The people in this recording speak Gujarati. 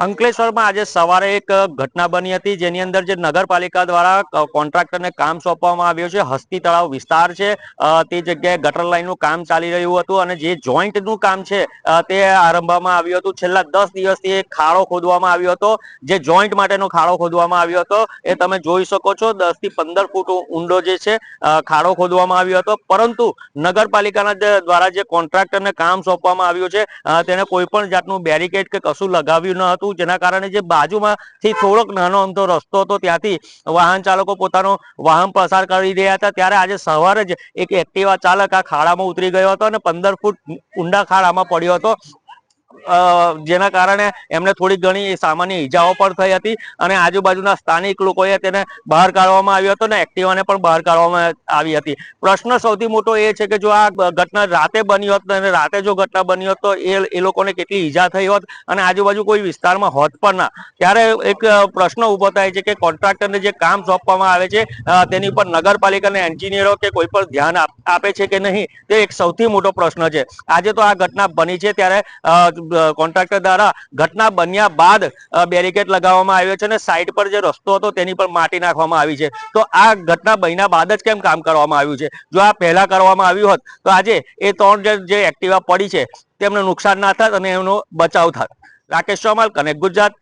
અંકલેશ્વરમાં આજે સવારે એક ઘટના બની હતી, જેની અંદર જે નગરપાલિકા દ્વારા કોન્ટ્રાક્ટરને કામ સોંપવામાં આવ્યું છે. હસ્તી તળાવ વિસ્તાર છે, તે જગ્યાએ ગટર લાઈનનું કામ ચાલી રહ્યું હતું અને જે જોઈન્ટનું કામ છે તે આરંભવામાં આવ્યું હતું. છેલ્લા 10 દિવસથી એક ખાડો ખોદવામાં આવ્યો હતો. જે જોઈન્ટ માટેનો ખાડો ખોદવામાં આવ્યો હતો એ તમે જોઈ શકો છો. 10 થી 15 ફૂટ ઊંડો જે છે ખાડો ખોદવામાં આવ્યો હતો, પરંતુ નગરપાલિકાના દ્વારા જે કોન્ટ્રાક્ટરને કામ સોંપવામાં આવ્યું છે તેને કોઈ પણ જાતનું બેરિકેડ કે કશું લગાવ્યું ન હતું, જેના કારણે જે બાજુમાંથી થોડોક નાનો અમથો રસ્તો હતો ત્યાંથી વાહન ચાલકો પોતાનો વાહન પસાર કરી રહ્યા હતા. ત્યારે આજે સવારે જ એક એક્ટિવા ચાલક આ ખાડામાં ઉતરી ગયો હતો અને 15 ફૂટ ઊંડા ખાડામાં પડ્યો હતો, જેના કારણે એમને થોડી ઘણી સામાન્ય ઈજાઓ પણ થઈ હતી અને આજુબાજુના સ્થાનિક લોકોએ તેને બહાર કાઢવામાં આવ્યો હતો અને એક્ટિવાને પણ બહાર કાઢવામાં આવી હતી. પ્રશ્ન સૌથી મોટો એ છે કે જો આ ઘટના રાતે બની હોત અને રાતે જો ઘટના બની હોત તો એ લોકોને કેટલી ઈજા થઈ હોત અને આજુબાજુ કોઈ વિસ્તારમાં હોત પણ ના. ત્યારે એક પ્રશ્ન ઉભો થાય છે કે કોન્ટ્રાક્ટરને જે કામ સોંપવામાં આવે છે તેની પર નગરપાલિકાના એન્જિનિયરો કે કોઈ પણ ધ્યાન આપે છે કે નહીં, તે એક સૌથી મોટો પ્રશ્ન છે. આજે તો આ ઘટના બની છે ત્યારે કોન્ટ્રાક્ટર દ્વારા ઘટના બન્યા બાદ બેરિકેડ લગાવવામાં આવ્યો છે અને સાઈડ પર જે રસ્તો હતો તેની પર માટી નાખવામાં આવી છે. તો આ ઘટના બન્યા બાદ જ કેમ કામ કરવામાં આવ્યું છે? જો આ પહેલા કરવામાં આવ્યું હોત તો આજે એ 3 જે એક્ટિવા પડી છે તેમને નુકસાન ના થાત અને એનો બચાવ થાત. રાકેશ ચોમાલ, કનેક્ટ ગુજરાત.